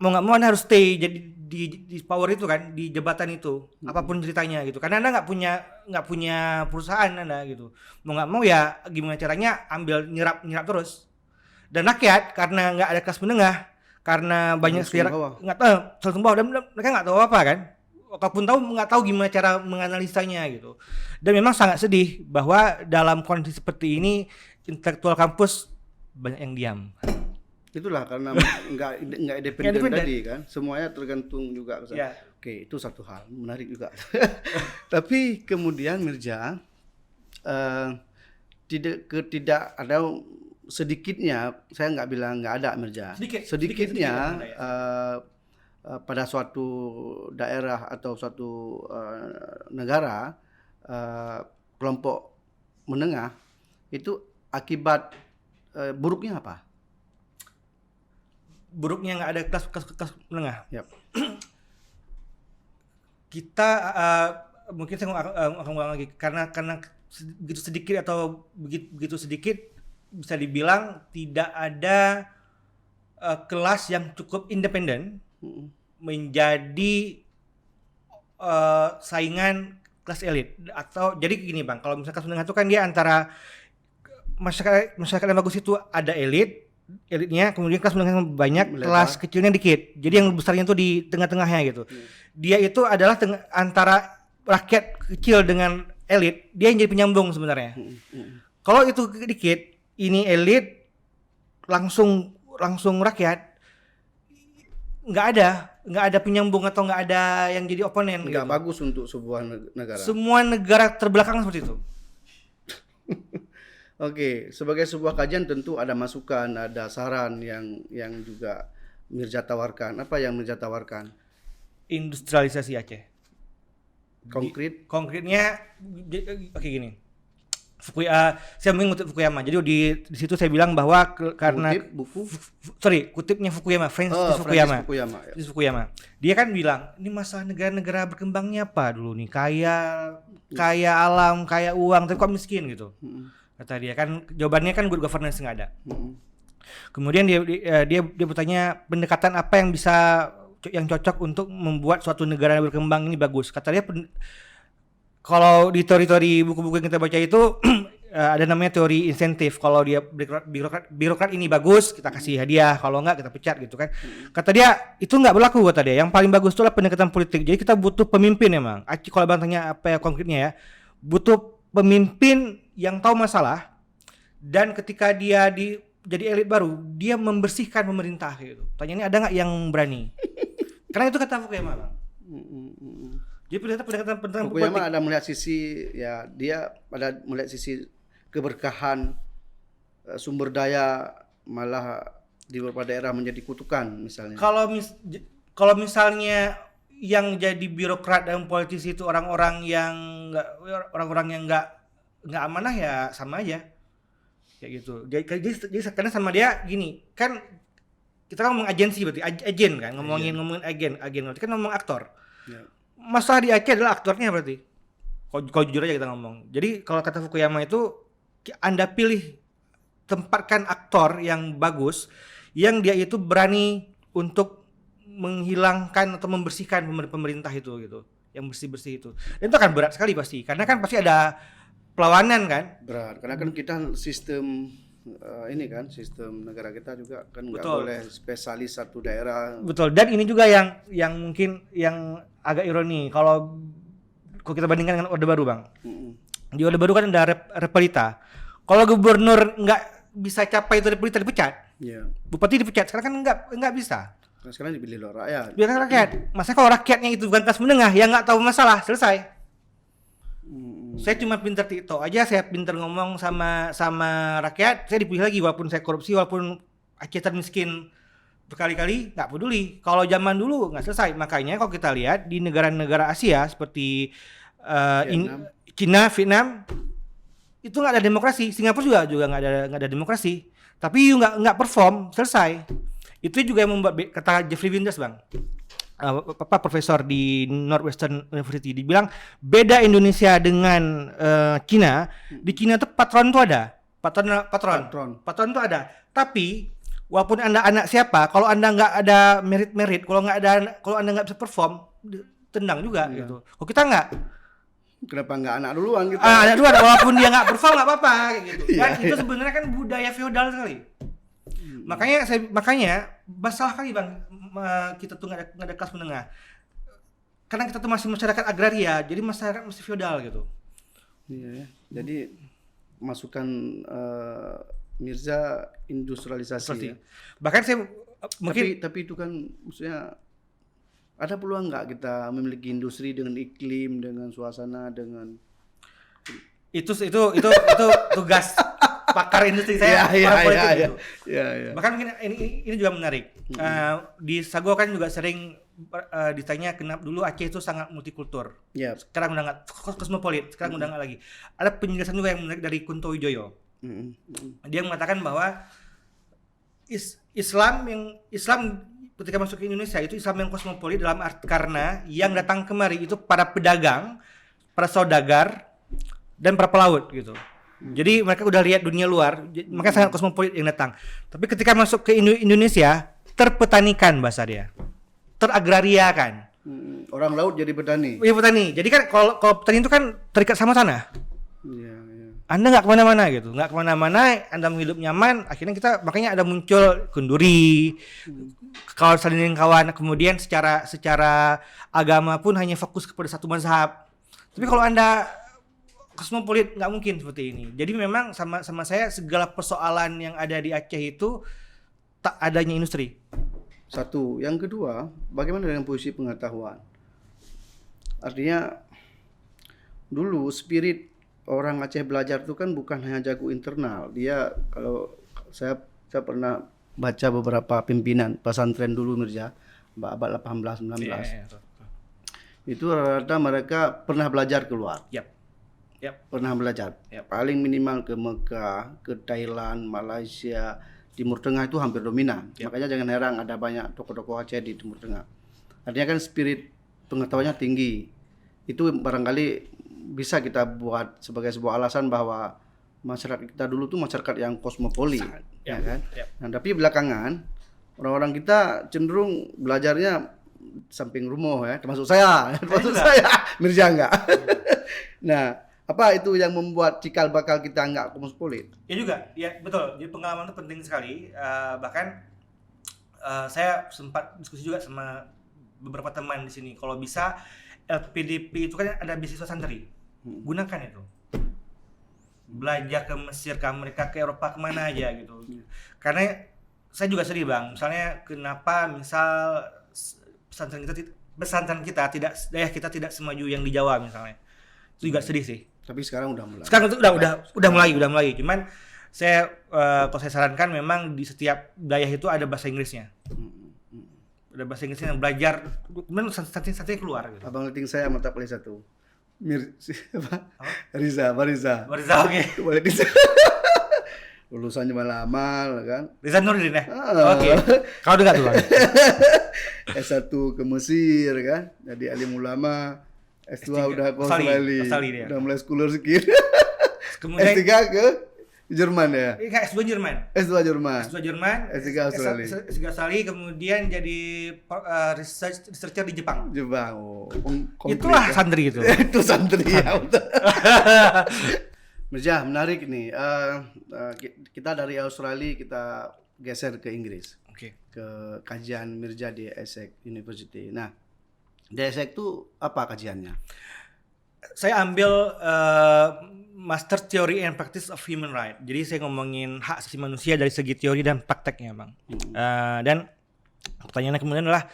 mau nggak mau Anda harus stay jadi di power itu kan, di jabatan itu, apapun ceritanya gitu. Karena Anda nggak punya perusahaan Anda gitu. Mau nggak mau ya gimana caranya ambil nyerap terus. Dan rakyat karena nggak ada kelas menengah, karena banyak sekali nggak tahu langsung bawah, dan mereka nggak tahu apa kan. Ataupun nggak tahu gimana cara menganalisanya gitu. Dan memang sangat sedih bahwa dalam kondisi seperti ini intelektual kampus banyak yang diam. Itulah karena nggak independen tadi kan, semuanya tergantung juga. Ya. Oke, itu satu hal menarik juga. Tapi kemudian Mirza, tidak ada sedikitnya, saya nggak bilang nggak ada Mirza, sedikitnya pada suatu daerah atau suatu negara, kelompok menengah itu akibat buruknya apa? Buruknya nggak ada kelas menengah. Yep. Kita mungkin saya akan ulang lagi, karena begitu sedikit atau begitu sedikit bisa dibilang tidak ada kelas yang cukup independen menjadi saingan kelas elit. Atau jadi gini Bang, kalau misalkan kelas menengah itu kan dia antara masyarakat yang bagus itu ada elitnya, kemudian kelas menengah banyak, kelas kecilnya dikit. Jadi yang besarnya itu di tengah-tengahnya gitu. Dia itu adalah antara rakyat kecil dengan elit, dia yang jadi penyambung sebenarnya. Kalau itu dikit, ini elit langsung rakyat, nggak ada penyambung atau nggak ada yang jadi oponen. Nggak gitu. bagus untuk sebuah negara. Semua negara terbelakang seperti itu. Oke, sebagai sebuah kajian tentu ada masukan, ada saran yang juga Mirza tawarkan. Apa yang Mirza tawarkan? industrialisasi Aceh. Konkretnya oke gini. Saya mengutip Fukuyama. Jadi di situ saya bilang bahwa karena kutipnya Fukuyama, Francis Fukuyama. Fukuyama. Dia kan bilang, ini masalah negara-negara berkembangnya apa dulu nih? Kaya alam, kaya uang, tapi kok miskin gitu. Kata dia kan jawabannya kan good governance nggak ada. Kemudian dia bertanya pendekatan apa yang cocok untuk membuat suatu negara berkembang ini bagus. Kata dia kalau di teori-teori buku-buku yang kita baca itu ada namanya teori insentif. Kalau dia birokrat ini bagus, kita kasih hadiah. Kalau enggak kita pecat gitu kan. Kata dia itu enggak berlaku kata dia. Yang paling bagus itu adalah pendekatan politik. Jadi kita butuh pemimpin emang. Kalau abang tanya apa ya konkretnya ya, butuh pemimpin yang tahu masalah dan ketika dia jadi elit baru, dia membersihkan pemerintah gitu. Tanya ini ada enggak yang berani? Karena itu kata Fukuyama, Bang. Jadi pendekatan Fukuyama ada melihat sisi ya, dia ada melihat sisi keberkahan sumber daya malah di beberapa daerah menjadi kutukan misalnya. Kalau misalnya yang jadi birokrat dan politisi itu orang-orang yang nggak amanah ya sama aja kayak gitu. Jadi karena sama dia gini kan, kita kan ngomong agensi berarti agen kan, ngomongin agen berarti kan ngomong aktor. Ya. Masalah di Aceh adalah aktornya berarti. Kalau jujur aja kita ngomong. Jadi kalau kata Fukuyama itu, Anda pilih tempatkan aktor yang bagus, yang dia itu berani untuk menghilangkan atau membersihkan pemerintah itu gitu, yang bersih-bersih itu. Dan itu akan berat sekali pasti, karena kan pasti ada perlawanan kan. Berat, karena kan kita sistem sistem negara kita juga kan nggak boleh spesialis satu daerah. Betul. Dan ini juga yang mungkin yang agak ironi kalau kita bandingkan dengan Orde Baru, Bang. Di Orde Baru kan ada Repelita. Kalau gubernur nggak bisa capai itu Repelita dipecat. Yeah. Bupati dipecat. Sekarang kan nggak bisa. Sekarang dipilih oleh rakyat. Biarkan rakyat. Maksudnya kalau rakyatnya itu bukan kelas menengah yang nggak tahu masalah, selesai. Saya cuma pintar TikTok aja, saya pintar ngomong sama rakyat, saya dipilih lagi walaupun saya korupsi, walaupun Aceh termiskin berkali-kali, nggak peduli. Kalau zaman dulu nggak selesai. Makanya kalau kita lihat di negara-negara Asia seperti China, Vietnam, itu nggak ada demokrasi. Singapura juga nggak ada demokrasi. Tapi nggak perform, selesai. Itu juga yang membuat kata Jeffrey Winters, Bang. Profesor di Northwestern University dibilang beda Indonesia dengan Cina. Di Cina tuh patron tuh ada, patron tuh ada. Tapi walaupun Anda anak siapa, kalau Anda nggak ada merit, kalau Anda nggak bisa perform, tendang juga gitu. Kalau kita nggak, kenapa nggak anak duluan gitu? Anak duluan, walaupun dia nggak perform nggak apa-apa kayak gitu. Kan itu sebenarnya kan budaya feodal sekali. Makanya masalah kali, Bang, kita tuh nggak ada kelas menengah. Karena kita tuh masih masyarakat agraria, jadi masyarakat masih feodal gitu. Iya ya. Jadi masukan Mirza industrialisasi. Ya. Bahkan saya mungkin tapi itu kan maksudnya ada peluang nggak kita memiliki industri dengan iklim, dengan suasana, dengan itu tugas pakar industri saya, politik gitu. Bahkan mungkin ini juga menarik. Di Sago kan juga sering ditanya kenapa dulu Aceh itu sangat multikultur. Sekarang udah nggak kosmopolit, sekarang udah nggak lagi. Ada penjelasan juga yang menarik dari Kunto Wijoyo. Dia mengatakan bahwa Islam ketika masuk ke Indonesia itu Islam yang kosmopolit dalam arti karena yang datang kemari itu para pedagang, para saudagar, dan para pelaut gitu. Jadi mereka udah lihat dunia luar, makanya sangat kosmopolit yang datang. Tapi ketika masuk ke Indonesia, terpetanikan bahasa dia, teragrariakan. Orang laut jadi petani. Iya, petani. Jadi kan kalau petani itu kan terikat sama tanah. Iya. Anda nggak kemana-mana gitu, nggak kemana-mana, Anda hidup nyaman. Akhirnya makanya ada muncul kenduri, kawan saling kawan. Kemudian secara agama pun hanya fokus kepada satu mazhab. Tapi kalau Anda kosmopolit nggak mungkin seperti ini. Jadi memang sama saya segala persoalan yang ada di Aceh itu tak adanya industri. Satu, yang kedua, bagaimana dengan posisi pengetahuan? Artinya dulu spirit orang Aceh belajar itu kan bukan hanya jago internal. Dia kalau saya pernah baca beberapa pimpinan pesantren dulu Mirza, abad 18 19. itu rata-rata mereka pernah belajar keluar. Yap. Pernah belajar. Yap. Paling minimal ke Mekah, ke Thailand, Malaysia, Timur Tengah itu hampir dominan. Yap. Makanya jangan heran ada banyak tokoh-tokoh Aceh di Timur Tengah. Artinya kan spirit pengetahuannya tinggi. Itu barangkali bisa kita buat sebagai sebuah alasan bahwa masyarakat kita dulu tuh masyarakat yang kosmopolit, ya kan? Yap. Nah, tapi belakangan orang-orang kita cenderung belajarnya samping rumah ya, termasuk saya, Mirza enggak. Nah, apa itu yang membuat cikal bakal kita enggak kosmopolit? Ya juga, ya betul. Jadi pengalaman itu penting sekali. Bahkan saya sempat diskusi juga sama beberapa teman di sini. Kalau bisa LPDP itu kan ada beasiswa santri, gunakan itu. Belajar ke Mesir, ke Amerika, ke Eropa, kemana aja gitu. Karena saya juga sedih bang. Misalnya kenapa misal pesantren kita tidak, daerah kita tidak semaju yang di Jawa misalnya. Itu juga sedih sih. Tapi sekarang udah mulai. Sekarang itu udah mulai. Cuman saya kalau saya sarankan memang di setiap daerah itu ada bahasa Inggrisnya. Ada bahasa Inggrisnya yang belajar, kemudian santri keluar gitu. Abang letting saya mata kuliah 1. Riza, Oke. Lulusan cuma lama kan. Riza Nurdin ya? Oke. Kau dengar tuh bang? S1 ke Mesir kan. Jadi alim ulama. S2 udah ke Australia. Udah mulai scholar sedikit. Kemudian S3 ke Jerman ya? Enggak, S2 Jerman. S2 Jerman. S3 Australia. S3 Australia, kemudian jadi researcher di Jepang. Oh. Itulah santri itu. Itu santri ya. Mirza, menarik nih. Kita dari Australia kita geser ke Inggris. Oke. Ke kajian Mirza di Essex University. Nah, di Essex itu apa kajiannya? Saya ambil Master Theory and Practice of Human Rights. Jadi saya ngomongin hak asasi manusia dari segi teori dan prakteknya, bang. Dan pertanyaannya kemudian adalah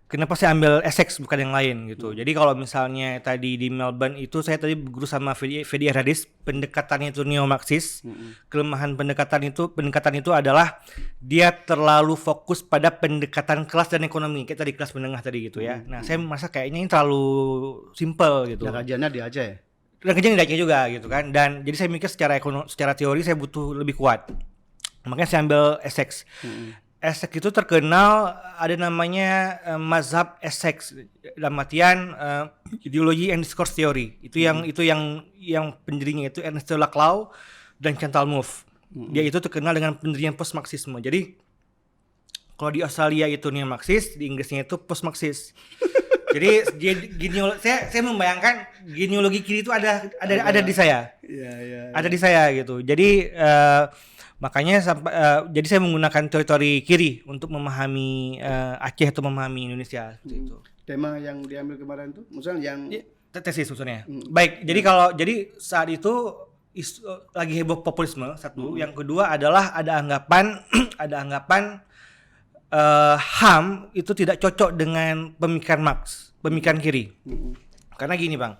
kenapa saya ambil Essex bukan yang lain gitu. Jadi kalau misalnya tadi di Melbourne itu saya tadi berguru sama Fedi Radis, pendekatannya itu neo-Marxis. Kelemahan pendekatan itu adalah dia terlalu fokus pada pendekatan kelas dan ekonomi. Kayak tadi kelas menengah tadi gitu ya. Nah, saya merasa kayaknya ini terlalu simple gitu. Ya, kajiannya di Aceh. Dan kerjaan di Aceh juga gitu kan. Dan jadi saya mikir secara teori saya butuh lebih kuat. Makanya saya ambil Essex. Essex itu terkenal ada namanya mazhab Essex dalam artian ideologi and discourse theory. Itu yang pendirinya itu Ernesto Laclau dan Chantal Mouffe. Dia itu terkenal dengan pendirian post-Marxisme. Jadi kalau di Australia itu neo-Marxis, di Inggrisnya itu post-Marxis. Jadi saya membayangkan genealogi kiri itu ada di saya. Iya. Ada di saya gitu. Jadi makanya jadi saya menggunakan teori kiri untuk memahami Aceh atau memahami Indonesia gitu. Tema yang diambil kemarin tuh, misalnya yang tesis maksudnya. Baik, jadi saat itu lagi heboh populisme satu, yang kedua adalah ada anggapan HAM itu tidak cocok dengan pemikiran Marx, pemikiran kiri. Karena gini bang,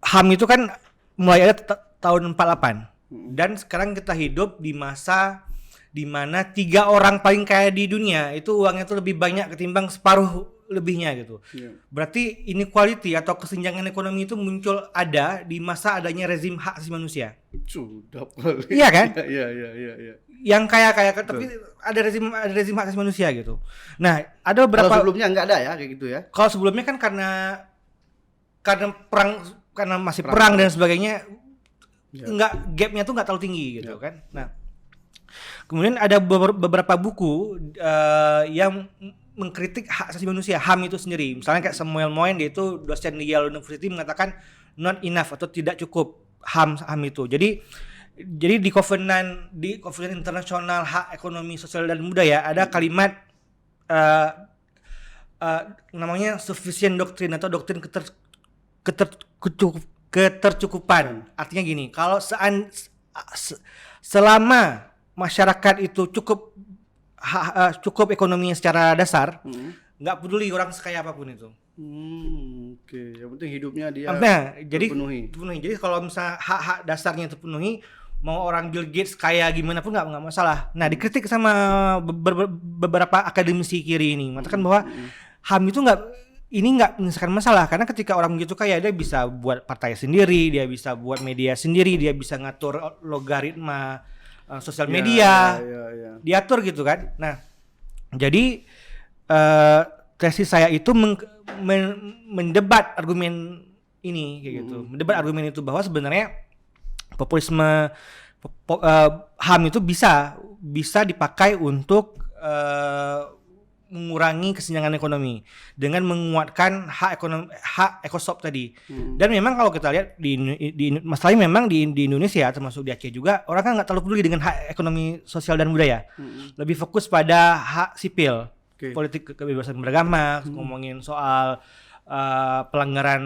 HAM itu kan mulai ada tahun 48 dan sekarang kita hidup di masa di mana 3 orang paling kaya di dunia itu uangnya itu lebih banyak ketimbang separuh lebihnya gitu. Berarti inequality atau kesenjangan ekonomi itu muncul ada di masa adanya rezim hak asasi manusia. Sudah. Iya kan? Iya. Yang kaya tapi ada rezim hak asasi manusia gitu. Nah, ada beberapa. Kalau sebelumnya enggak ada ya kayak gitu ya. Kalau sebelumnya kan karena perang, karena masih perang dan sebagainya, gapnya tuh nggak terlalu tinggi gitu kan. Nah, kemudian ada beberapa buku yang mengkritik hak asasi manusia, HAM itu sendiri. Misalnya kayak Samuel Moyn, dia itu dosen di Yale University, mengatakan not enough atau tidak cukup HAM itu. Jadi di Covenant Internasional Hak Ekonomi Sosial dan Budaya ada kalimat namanya sufficient doctrine atau doktrin ketercukupan. Artinya gini, kalau selama masyarakat itu cukup ekonominya secara dasar, nggak peduli orang sekaya apapun itu. Oke. Yang penting hidupnya dia terpenuhi. Jadi kalau misalnya hak-hak dasarnya terpenuhi, mau orang Bill Gates kaya gimana pun nggak masalah. Nah, dikritik sama beberapa akademisi kiri ini, mengatakan bahwa HAM itu nggak menyelesaikan masalah, karena ketika orang begitu kaya dia bisa buat partai sendiri, dia bisa buat media sendiri, dia bisa ngatur logaritma sosial media, diatur gitu kan. Nah, jadi tesis saya itu mendebat argumen ini kayak gitu, mendebat argumen itu bahwa sebenarnya populisme HAM itu bisa dipakai untuk mengurangi kesenjangan ekonomi dengan menguatkan hak ekosop tadi. Dan memang kalau kita lihat masalahnya memang di Indonesia termasuk di Aceh juga orang kan nggak terlalu peduli dengan hak ekonomi sosial dan budaya, lebih fokus pada hak sipil, politik kebebasan beragama, ngomongin soal pelanggaran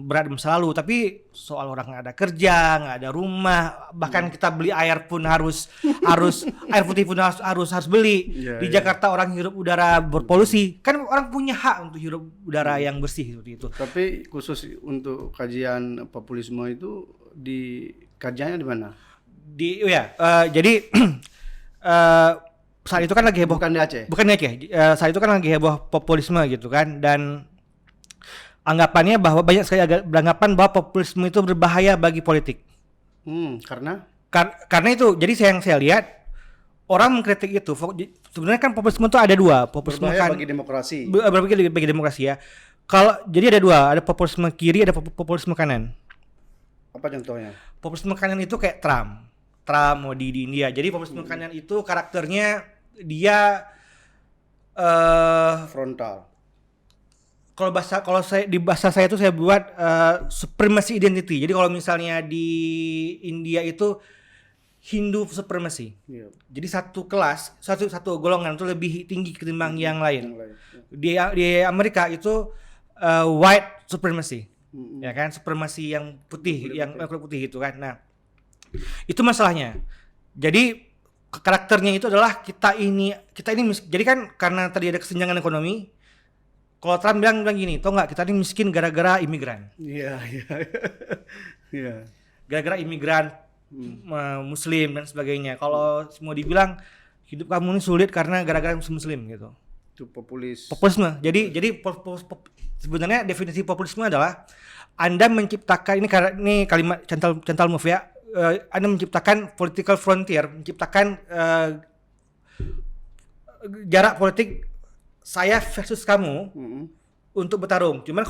berat di masa lalu, tapi soal orang nggak ada kerja, nggak ada rumah, bahkan kita beli air pun harus air putih pun harus beli. Di Jakarta orang hirup udara berpolusi, kan orang punya hak untuk hirup udara yang bersih seperti itu. Tapi khusus untuk kajian populisme itu kajiannya di mana? Jadi saat itu kan lagi heboh, bukan di Aceh. Saat itu kan lagi heboh populisme gitu kan, dan anggapannya bahwa banyak sekali beranggapan bahwa populisme itu berbahaya bagi politik. Karena itu, jadi saya lihat orang mengkritik itu. Sebenarnya kan populisme itu ada dua, populisme berbahaya bagi demokrasi. Berbahaya bagi demokrasi ya. Jadi ada dua, ada populisme kiri, ada populisme kanan. Apa contohnya? Populisme kanan itu kayak Trump Modi di India. Jadi populisme kanan itu karakternya dia frontal. Kalau di bahasa saya itu saya buat supremacy identity. Jadi kalau misalnya di India itu Hindu supremacy. Jadi satu kelas, satu golongan itu lebih tinggi ketimbang yang lain. Di Amerika itu white supremacy. Ya kan, supremasi yang putih, yang kulit putih itu kan. Nah, itu masalahnya. Jadi karakternya itu adalah kita ini jadi kan karena tadi ada kesenjangan ekonomi. Kalau Trump bilang gini, tau nggak, kita ini miskin gara-gara imigran. Iya. Gara-gara imigran, Muslim dan sebagainya. Kalau semua dibilang hidup kamu ini sulit karena gara-gara Muslim gitu. Itu populisme. Jadi sebenarnya definisi populisme adalah Anda menciptakan ini kalimat central move ya. Anda menciptakan political frontier, menciptakan jarak politik saya versus kamu untuk bertarung. Cuman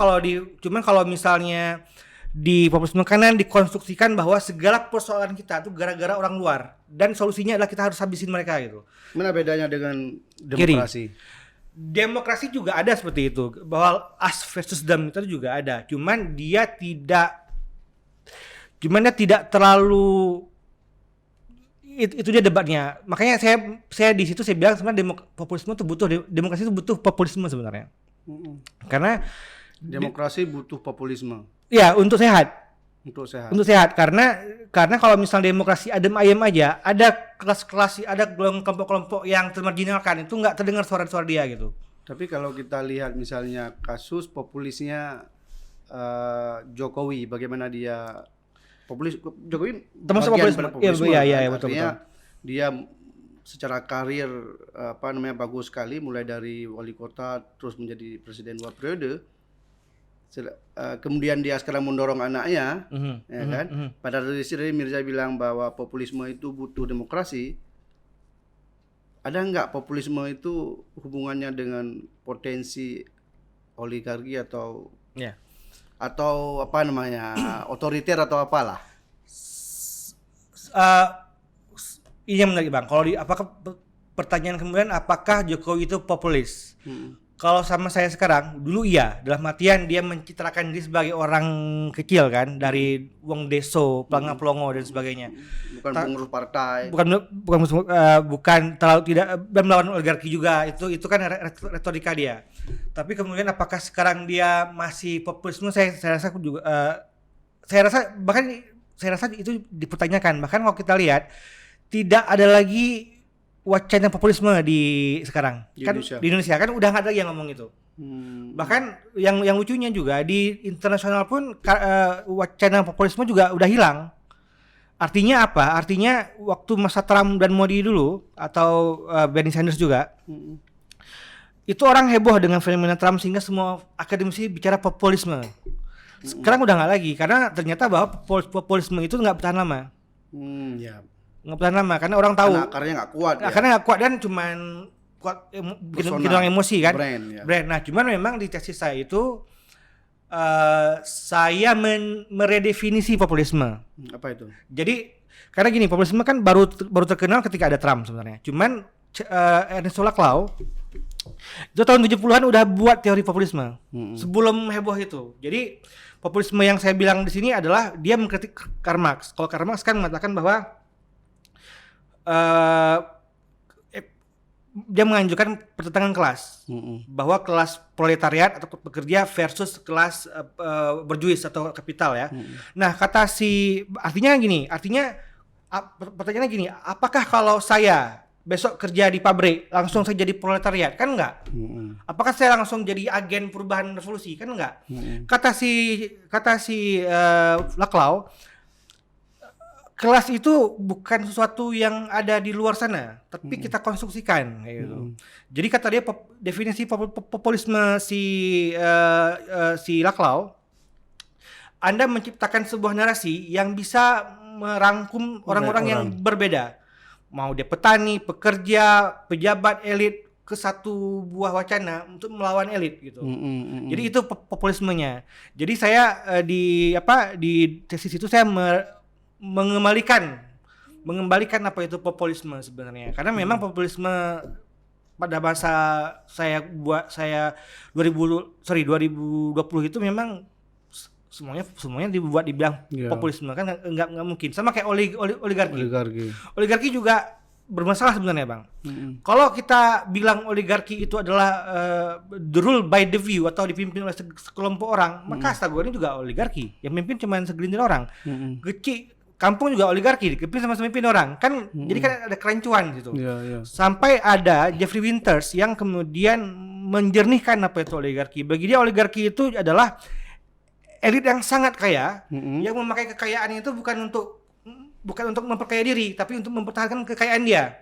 kalau misalnya di populisme kanan dikonstruksikan bahwa segala persoalan kita itu gara-gara orang luar dan solusinya adalah kita harus habisin mereka gitu. Mana bedanya dengan demokrasi? Demokrasi juga ada seperti itu, bahwa us versus them itu juga ada. Cuman dia tidak terlalu itu dia debatnya. Makanya saya di situ saya bilang sebenarnya populisme itu demokrasi itu butuh populisme sebenarnya. Karena demokrasi butuh populisme. Ya, untuk sehat. Untuk sehat karena kalau misalnya demokrasi adem ayem aja, ada kelas-kelas, ada kelompok-kelompok yang termarginalkan, itu nggak terdengar suara-suara dia gitu. Tapi kalau kita lihat misalnya kasus populisnya Jokowi, bagaimana dia Jokowi termasuk populisme. Iya, betul. Dia secara karir bagus sekali, mulai dari wali kota terus menjadi presiden 2 periode. Kemudian dia sekarang mendorong anaknya, kan? Pada sisi Mirza bilang bahwa populisme itu butuh demokrasi. Ada nggak populisme itu hubungannya dengan potensi oligarki atau otoriter atau apalah? Ini yang menarik Bang. Kalau pertanyaan kemudian apakah Jokowi itu populis? Kalau sama saya sekarang, dulu iya, dalam artian dia mencitrakan diri sebagai orang kecil kan, dari wong deso, pelanga-pelongo dan sebagainya. Bukan pengurus partai. Bukan terlalu tidak, dan melawan oligarki juga. Itu kan retorika dia. Tapi kemudian apakah sekarang dia masih populisme? Saya rasa juga saya rasa itu dipertanyakan. Bahkan kalau kita lihat tidak ada lagi wacana populisme di Indonesia kan udah nggak ada yang ngomong itu. Bahkan yang lucunya juga di internasional pun wacana populisme juga udah hilang. Artinya apa? Artinya waktu masa Trump dan Modi dulu atau Bernie Sanders juga, itu orang heboh dengan fenomena Trump sehingga semua akademisi bicara populisme. Sekarang udah nggak lagi karena ternyata bahwa populisme itu nggak bertahan lama. Ya. Nggak bertahan lama karena orang tahu. Akarnya nggak kuat. Nah, karena nggak kuat dan cuman kuat bikin orang emosi kan. Brand. Nah, cuman memang di tesis saya itu saya meredefinisi populisme. Apa itu? Jadi karena gini, populisme kan baru terkenal ketika ada Trump sebenarnya. Cuman Ernesto Laclau itu tahun 70-an udah buat teori populisme. Sebelum heboh itu. Jadi populisme yang saya bilang di sini adalah dia mengkritik Karl Marx. Kalau Karl Marx kan mengatakan bahwa dia menganjurkan pertentangan kelas, bahwa kelas proletariat atau pekerja versus kelas berjuis atau kapital ya. Nah, artinya pertanyaannya gini, apakah kalau saya besok kerja di pabrik langsung saya jadi proletariat? Kan enggak. Apakah saya langsung jadi agen perubahan revolusi? Kan enggak. Kata si Laclau, kelas itu bukan sesuatu yang ada di luar sana, tapi kita konstruksikan gitu. Jadi kata dia definisi populisme si Laclau, Anda menciptakan sebuah narasi yang bisa merangkum orang-orang yang berbeda. Mau dia petani, pekerja, pejabat, elit ke satu buah wacana untuk melawan elit gitu. Jadi itu populismenya. Jadi saya di tesis itu saya mengembalikan apa itu populisme sebenarnya. Karena memang populisme pada masa saya 2020 itu memang semuanya dibilang populisme kan enggak mungkin. Sama kayak oligarki. Oligarki juga bermasalah sebenarnya, Bang. Kalau kita bilang oligarki itu adalah the rule by the few atau dipimpin oleh sekelompok orang, maka astaga ini juga oligarki. Yang memimpin cuma segelintir orang. Kampung juga oligarki, dipimpin sama pemimpin orang. Kan jadi kan ada kerancuan gitu. Sampai ada Jeffrey Winters yang kemudian menjernihkan apa itu oligarki. Bagi dia oligarki itu adalah elit yang sangat kaya yang memakai kekayaannya itu bukan untuk memperkaya diri, tapi untuk mempertahankan kekayaan dia.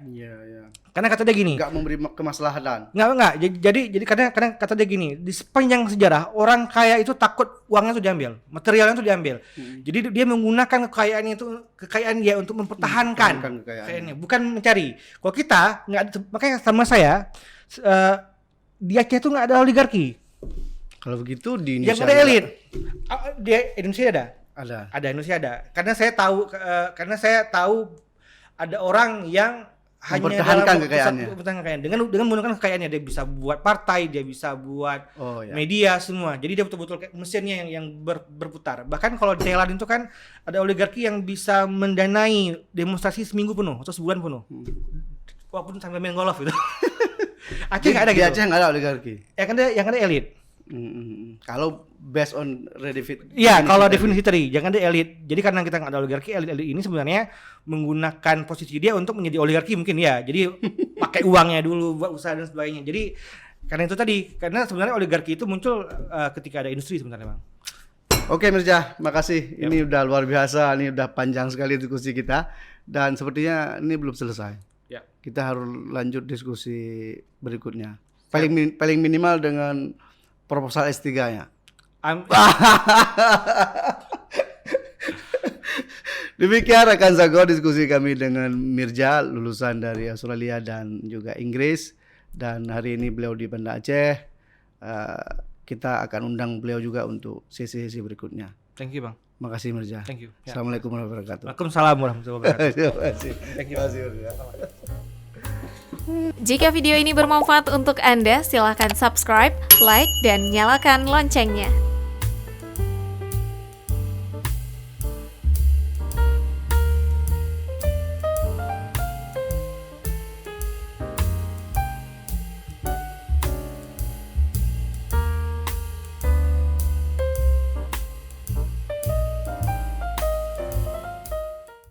Karena kata dia gini, nggak memberi kemaslahatan. Nggak. Jadi karena kata dia gini, di sepanjang sejarah orang kaya itu takut uangnya itu diambil, materialnya itu diambil. Jadi dia menggunakan kekayaan dia untuk mempertahankan kekayaannya, bukan mencari. Kalau kita nggak, makanya sama saya di Aceh itu nggak ada oligarki. Kalau begitu di Indonesia yang ada elit. Di Indonesia ada. Indonesia ada. Karena saya tahu ada orang yang hanya dalam kekayaannya. Dengan menggunakan kekayaannya dia bisa buat partai, dia bisa buat media semua. Jadi dia betul-betul kayak mesinnya yang berputar. Bahkan kalau di Thailand itu kan ada oligarki yang bisa mendanai demonstrasi seminggu penuh atau sebulan penuh. Walaupun sambil main golf itu. Aceh nggak ada gitu. Di Aceh nggak ada oligarki. Yang ada elit. Kalau based on kalau definisi tadi, jangan ada elit. Jadi karena kita nggak ada oligarki, elit ini sebenarnya menggunakan posisi dia untuk menjadi oligarki mungkin ya. Jadi pakai uangnya dulu buat usaha dan sebagainya. Jadi karena sebenarnya oligarki itu muncul ketika ada industri sebenarnya, Bang. Oke Mirza, makasih. Ini udah luar biasa, ini udah panjang sekali diskusi kita dan sepertinya ini belum selesai. Kita harus lanjut diskusi berikutnya. Paling minimal dengan proposal S3-nya. Demikian rekan Zago diskusi kami dengan Mirza, lulusan dari Australia dan juga Inggris. Dan hari ini beliau di Banda Aceh. Kita akan undang beliau juga untuk sesi-sesi berikutnya. Thank you, Bang. Makasih Mirza. Thank you. Assalamualaikum warahmatullahi wabarakatuh. Waalaikumsalam warahmatullahi wabarakatuh. Terima kasih. Thank you. Jika video ini bermanfaat untuk Anda, silakan subscribe, like, dan nyalakan loncengnya.